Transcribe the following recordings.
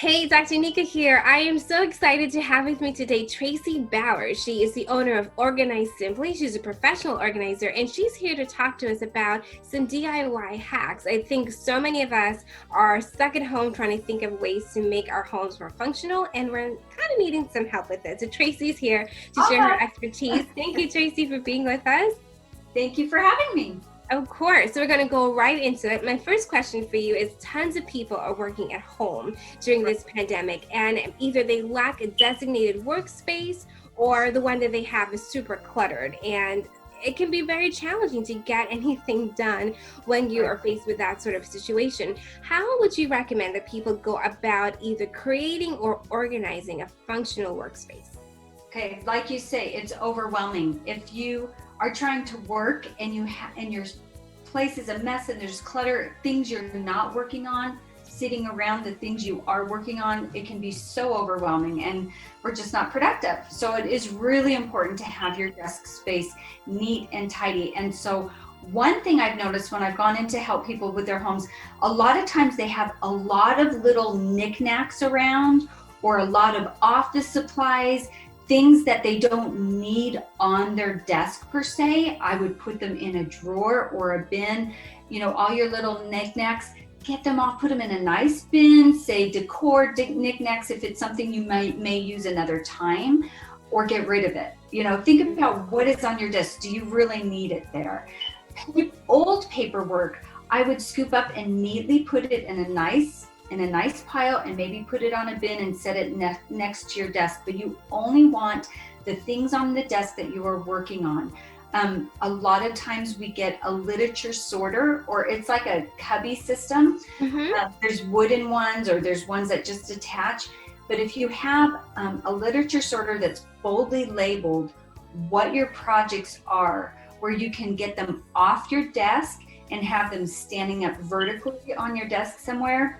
Hey, Dr. Nika here. I am so excited to have with me today Tracy Bowers. She is the owner of Organize Simply. She's a professional organizer, and she's here to talk to us about some DIY hacks. I think so many of us are stuck at home trying to think of ways to make our homes more functional, and we're kind of needing some help with it. So Tracy's here to share her expertise. Thank you, Tracy, for being with us. Thank you for having me. Of course. So we're going to go right into it. My first question for you is tons of people are working at home during this pandemic, and either they lack a designated workspace or the one that they have is super cluttered. And it can be very challenging to get anything done when you are faced with that sort of situation. How would you recommend that people go about either creating or organizing a functional workspace? Okay, like you say, it's overwhelming. If you are trying to work and your place is a mess and there's clutter, things you're not working on, sitting around the things you are working on, it can be so overwhelming and we're just not productive. So it is really important to have your desk space neat and tidy. And so one thing I've noticed when I've gone in to help people with their homes, a lot of times they have a lot of little knickknacks around or a lot of office supplies, things that they don't need on their desk per se. I would put them in a drawer or a bin. You know, all your little knickknacks, get them off, put them in a nice bin, say decor knickknacks if it's something you may use another time, or get rid of it. You know, think about what is on your desk. Do you really need it there? Old paperwork, I would scoop up and neatly put it in a nice pile and maybe put it on a bin and set it next to your desk. But you only want the things on the desk that you are working on. A lot of times we get a literature sorter, or it's like a cubby system. There's wooden ones or there's ones that just attach. But if you have a literature sorter that's boldly labeled what your projects are, where you can get them off your desk and have them standing up vertically on your desk somewhere,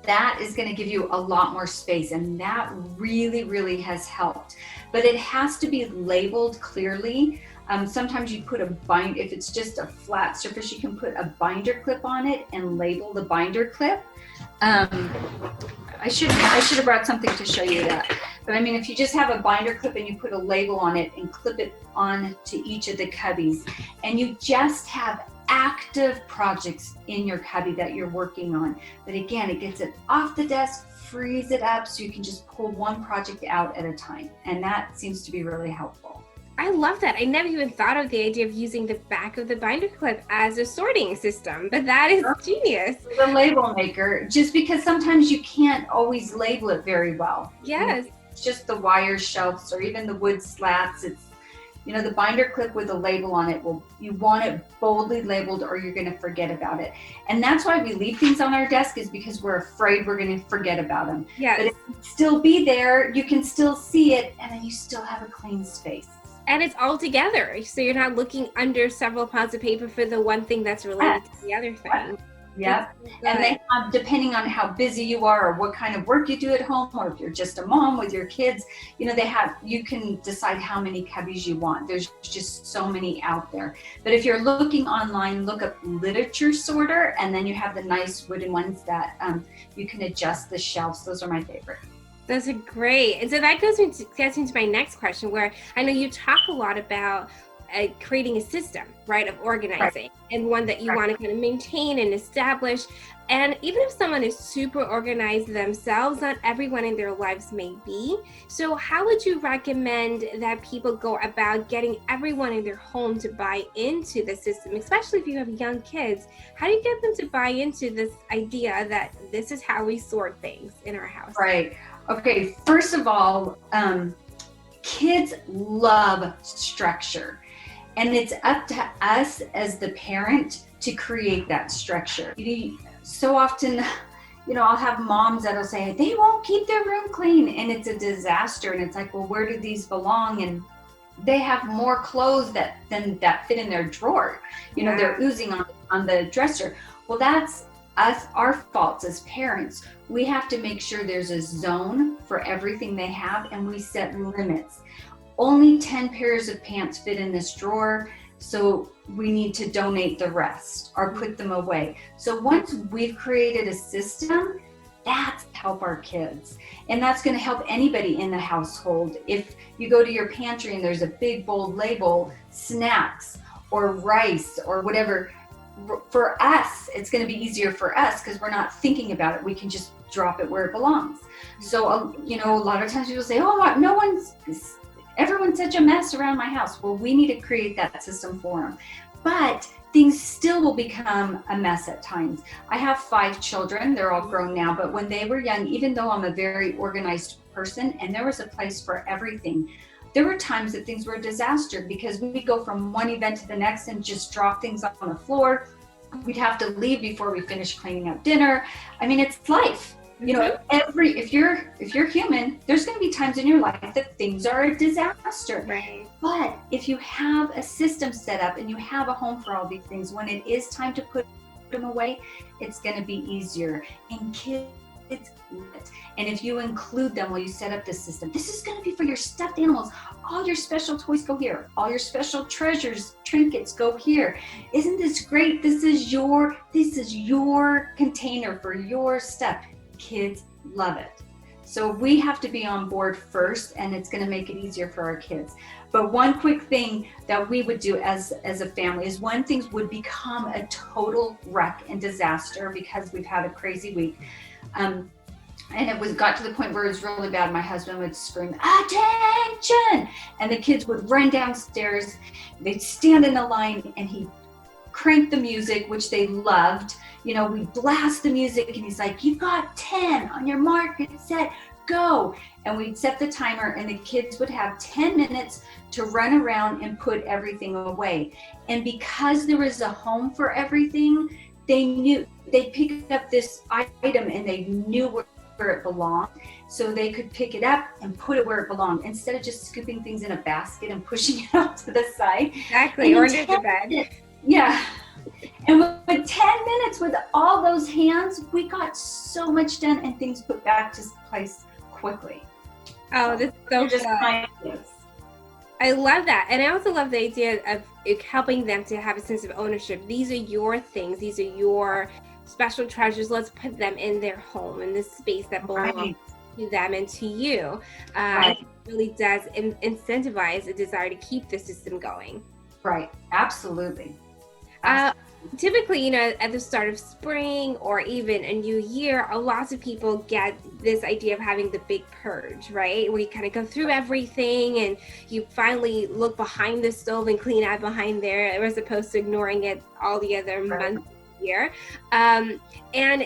that is going to give you a lot more space, and that really, really has helped. But it has to be labeled clearly. Sometimes you put if it's just a flat surface, you can put a binder clip on it and label the binder clip. I should have brought something to show you that. But I mean, if you just have a binder clip and you put a label on it and clip it on to each of the cubbies, and you just have active projects in your cubby that you're working on. But again, it gets it off the desk, frees it up so you can just pull one project out at a time. And that seems to be really helpful. I love that. I never even thought of the idea of using the back of the binder clip as a sorting system, but that is genius. The label maker, just because sometimes you can't always label it very well. Yes. It's just the wire shelves or even the wood slats. It's, you know, the binder clip with a label on it, you want it boldly labeled or you're going to forget about it. And that's why we leave things on our desk, is because we're afraid we're going to forget about them. Yes. But it can still be there, you can still see it, and then you still have a clean space. And it's all together, so you're not looking under several piles of paper for the one thing that's related to the other thing. Yeah. And they have, depending on how busy you are or what kind of work you do at home, or if you're just a mom with your kids, you know, you can decide how many cubbies you want. There's just so many out there. But if you're looking online, look up literature sorter, and then you have the nice wooden ones that you can adjust the shelves. Those are my favorite. Those are great. And so that gets into my next question, where I know you talk a lot about creating a system, right, of organizing, and one that you want to kind of maintain and establish. And even if someone is super organized themselves, not everyone in their lives may be. So how would you recommend that people go about getting everyone in their home to buy into the system, especially if you have young kids? How do you get them to buy into this idea that this is how we sort things in our house? Right. Okay. First of all, kids love structure. And it's up to us as the parent to create that structure. So often, you know, I'll have moms that'll say, they won't keep their room clean, and it's a disaster. And it's like, well, where do these belong? And they have more clothes that fit in their drawer. You know, they're oozing on the dresser. Well, that's us, our faults as parents. We have to make sure there's a zone for everything they have, and we set limits. Only 10 pairs of pants fit in this drawer, so we need to donate the rest or put them away. So once we've created a system, That's help our kids. And that's going to help anybody in the household. If you go to your pantry and there's a big bold label, snacks or rice or whatever, for us, it's going to be easier for us because we're not thinking about it. We can just drop it where it belongs. So, a lot of times people say, oh, everyone's such a mess around my house. Well, we need to create that system for them. But things still will become a mess at times. I have 5 children. They're all grown now. But when they were young, even though I'm a very organized person and there was a place for everything, there were times that things were a disaster because we'd go from one event to the next and just drop things on the floor. We'd have to leave before we finished cleaning up dinner. I mean, it's life. If you're human, there's going to be times in your life that things are a disaster. Right. But if you have a system set up and you have a home for all these things, when it is time to put them away, it's going to be easier. And kids love it. And if you include them while you set up this system, this is going to be for your stuffed animals. All your special toys go here. All your special treasures, trinkets go here. Isn't this great? This is your container for your stuff. Kids love it. So we have to be on board first, and it's going to make it easier for our kids. But one quick thing that we would do as a family is when things would become a total wreck and disaster because we've had a crazy week. And it got to the point where it was really bad. My husband would scream, "Attention!" And the kids would run downstairs. They'd stand in a line, and he'd crank the music, which they loved. We'd blast the music, and he's like, "You've got 10 on your mark, get set, go." And we'd set the timer, and the kids would have 10 minutes to run around and put everything away. And because there was a home for everything, they knew they'd pick up this item and they knew where it belonged. So they could pick it up and put it where it belonged instead of just scooping things in a basket and pushing it out to the side. Exactly, or under the bed. Yeah. And with 10 minutes with all those hands, we got so much done and things put back to place quickly. Oh, that's so good. I love that. And I also love the idea of helping them to have a sense of ownership. These are your things. These are your special treasures. Let's put them in their home, in this space that belongs to them and to you. It really does incentivize a desire to keep the system going. Right. Absolutely. Typically, at the start of spring or even a new year, a lot of people get this idea of having the big purge, right? Where you kind of go through everything and you finally look behind the stove and clean out behind there as opposed to ignoring it all the other months of the year. And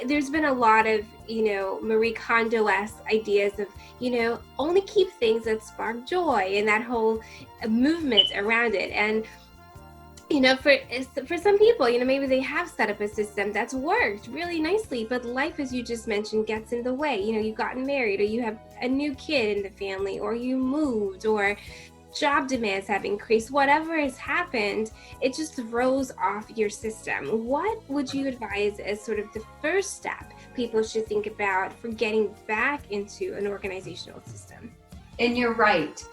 there's been a lot of, Marie Kondo-esque ideas of, only keep things that spark joy and that whole movement around it. And for some people, maybe they have set up a system that's worked really nicely, but life, as you just mentioned, gets in the way. You've gotten married, or you have a new kid in the family, or you moved, or job demands have increased. Whatever has happened, it just throws off your system. What would you advise as sort of the first step people should think about for getting back into an organizational system? And you're right.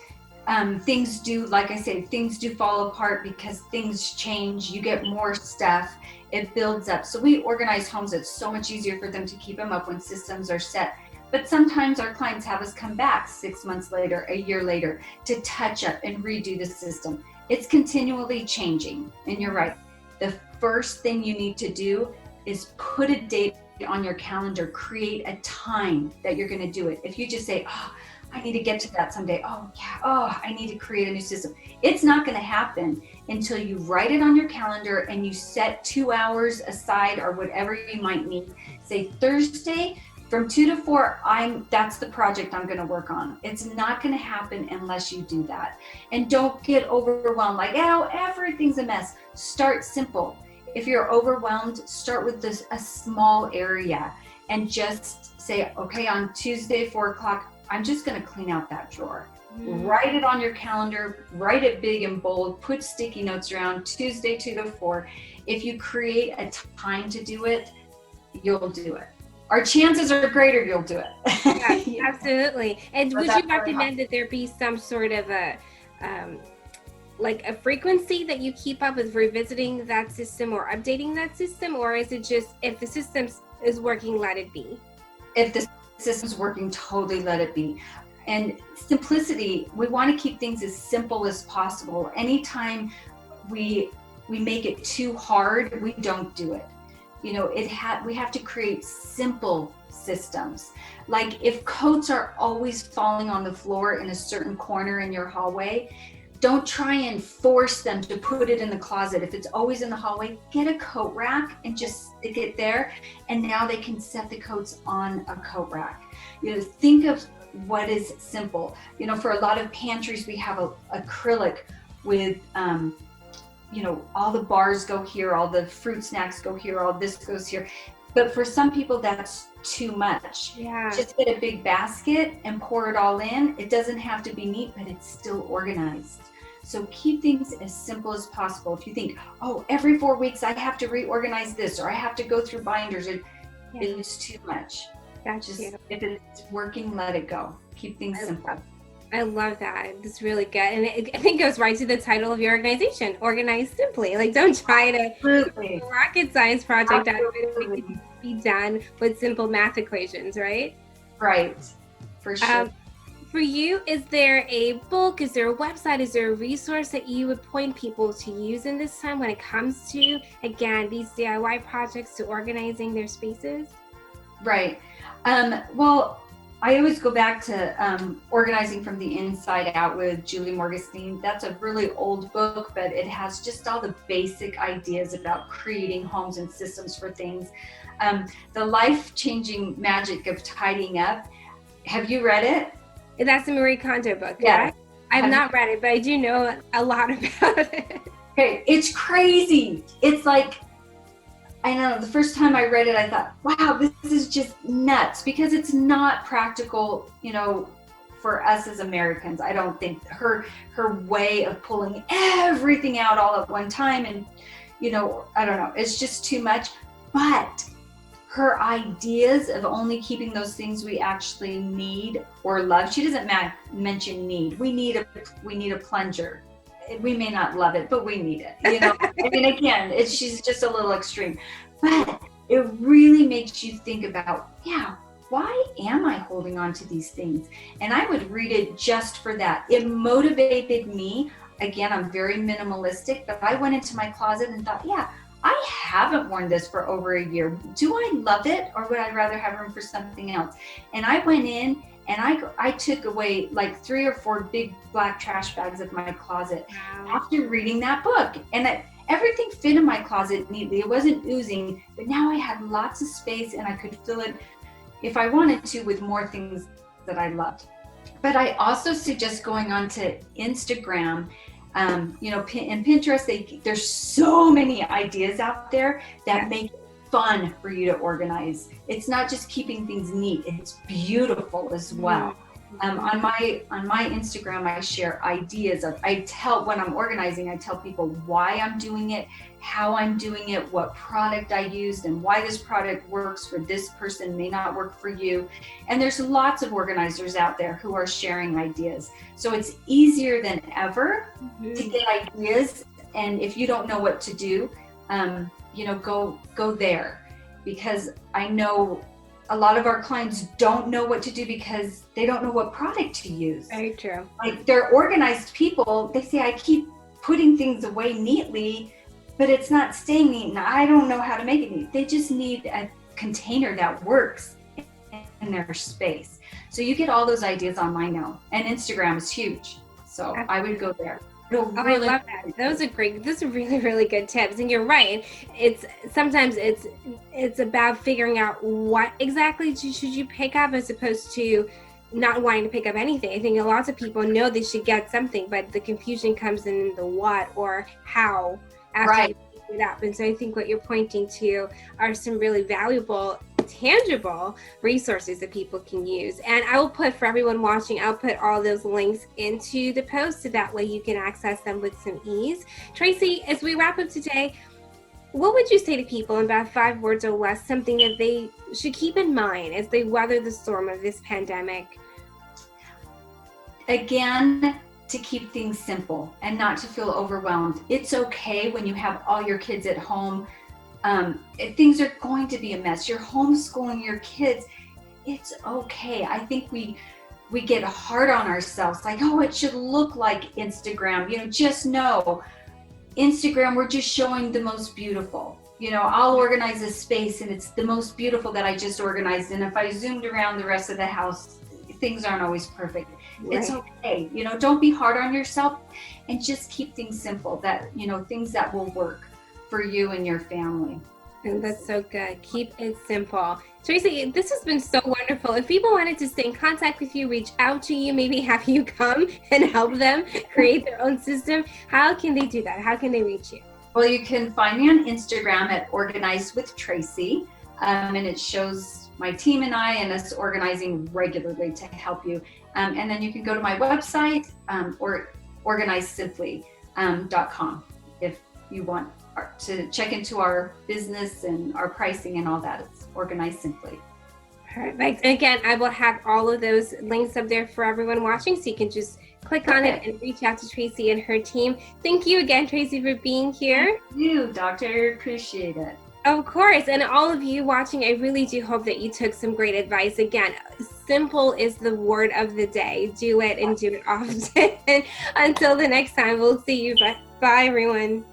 Things do, like I said, things do fall apart because things change. You get more stuff. It builds up. So we organize homes. It's so much easier for them to keep them up when systems are set. But sometimes our clients have us come back 6 months later, a year later, to touch up and redo the system. It's continually changing. And you're right. The first thing you need to do is put a date on your calendar. Create a time that you're going to do it. If you just say, I need to get to that someday. I need to create a new system. It's not going to happen until you write it on your calendar and you set 2 hours aside or whatever you might need. Say Thursday from 2 to 4, that's the project I'm going to work on. It's not going to happen unless you do that. And don't get overwhelmed like, everything's a mess. Start simple. If you're overwhelmed, start with a small area and just say, okay, on Tuesday, 4 o'clock, I'm just going to clean out that drawer. Write it on your calendar, write it big and bold, put sticky notes around Tuesday 2 to 4. If you create a time to do it, you'll do it. Our chances are greater you'll do it. Yeah, absolutely. And would you recommend that there be some sort of a frequency that you keep up with revisiting that system or updating that system? Or is it just, if the system is working, let it be? If the system's working, totally let it be. And simplicity, we want to keep things as simple as possible. Anytime we make it too hard, we don't do it. You know, we have to create simple systems. Like if coats are always falling on the floor in a certain corner in your hallway, don't try and force them to put it in the closet. If it's always in the hallway, get a coat rack and just stick it there. And now they can set the coats on a coat rack. You know, think of what is simple. You know, for a lot of pantries, we have a acrylic with, you know, all the bars go here, all the fruit snacks go here, all this goes here. But for some people, that's too much. Yeah. Just get a big basket and pour it all in. It doesn't have to be neat, but it's still organized. So keep things as simple as possible. If you think, oh, every 4 weeks I have to reorganize this, or I have to go through binders, it's too much. That's Just beautiful. if it's working, let it go. Keep things simple. I love that. It's really good. And I think it goes right to the title of your organization, Organize Simply. Like, don't try to Absolutely. rocket science project out of it. Absolutely. It can be done with simple math equations, right? Right. For sure. For you, is there a book, is there a website, is there a resource that you would point people to use in this time when it comes to, again, these DIY projects, to organizing their spaces? Right. Well, I always go back to Organizing from the Inside Out with Julie Morgenstein. That's a really old book, but it has just all the basic ideas about creating homes and systems for things. The Life-Changing Magic of Tidying Up. Have you read it? That's the Marie Kondo book, Yes. yeah? I've not read it, but I do know a lot about it. Okay, it's crazy. It's like, I know the first time I read it, I thought, wow, this is just nuts, because it's not practical, you know, for us as Americans. I don't think her way of pulling everything out all at one time, and, you know, I don't know, it's just too much. But her ideas of only keeping those things we actually need or love. She doesn't mention need. We need a plunger. We may not love it, but we need it. You know, I mean, again, she's just a little extreme, but it really makes you think about, yeah, why am I holding on to these things? And I would read it just for that. It motivated me. Again, I'm very minimalistic, but I went into my closet and thought, yeah, I haven't worn this for over a year. Do I love it, or would I rather have room for something else? And I went in and I took away like 3 or 4 big black trash bags of my closet after reading that book. And everything fit in my closet neatly. It wasn't oozing, but now I had lots of space and I could fill it if I wanted to with more things that I loved. But I also suggest going on to Instagram. You know, and Pinterest, there's so many ideas out there that make it fun for you to organize. It's not just keeping things neat, it's beautiful as well. On my Instagram, I share ideas when I'm organizing, I tell people why I'm doing it, how I'm doing it, what product I used, and why this product works for this person may not work for you. And there's lots of organizers out there who are sharing ideas. So it's easier than ever to get ideas. And if you don't know what to do, you know, go there, because I know a lot of our clients don't know what to do because they don't know what product to use. Very true. Like, they're organized people. They say, I keep putting things away neatly, but it's not staying neat, and I don't know how to make it neat. They just need a container that works in their space. So you get all those ideas online now, and Instagram is huge. So I would go there. I love that. Those are great. Those are really, really good tips. And you're right. Sometimes it's about figuring out what exactly should you pick up, as opposed to not wanting to pick up anything. I think lots of people know they should get something, but the confusion comes in the what or how after you pick it up. And so I think what you're pointing to are some really valuable, tangible resources that people can use. And I will put, for everyone watching, I'll put all those links into the post, so that way you can access them with some ease. Tracy, as we wrap up today, what would you say to people in about 5 words or less, something that they should keep in mind as they weather the storm of this pandemic? Again, to keep things simple and not to feel overwhelmed. It's okay when you have all your kids at home. Things are going to be a mess. You're homeschooling your kids. it's okay. I think we get hard on ourselves, like, oh, it should look like Instagram. Just know Instagram, we're just showing the most beautiful. I'll organize a space and it's the most beautiful that I just organized. And if I zoomed around the rest of the house, things aren't always perfect. Right. It's okay. Don't be hard on yourself, and just keep things simple, that, things that will work for you and your family. And that's so good. Keep it simple. Tracy, this has been so wonderful. If people wanted to stay in contact with you, reach out to you, maybe have you come and help them create their own system, how can they do that? How can they reach you? Well, you can find me on Instagram at Organized with Tracy, and it shows my team and I and us organizing regularly to help you. And then you can go to my website, or organizedsimply.com, if you want to check into our business and our pricing and all that. It's Organized Simply. Perfect. Again, I will have all of those links up there for everyone watching, so you can just click on it and reach out to Tracy and her team. Thank you again, Tracy, for being here. Thank you, Doctor. Appreciate it. Of course. And all of you watching, I really do hope that you took some great advice. Again, simple is the word of the day. Do it and do it often. Until the next time, we'll see you. Bye, everyone.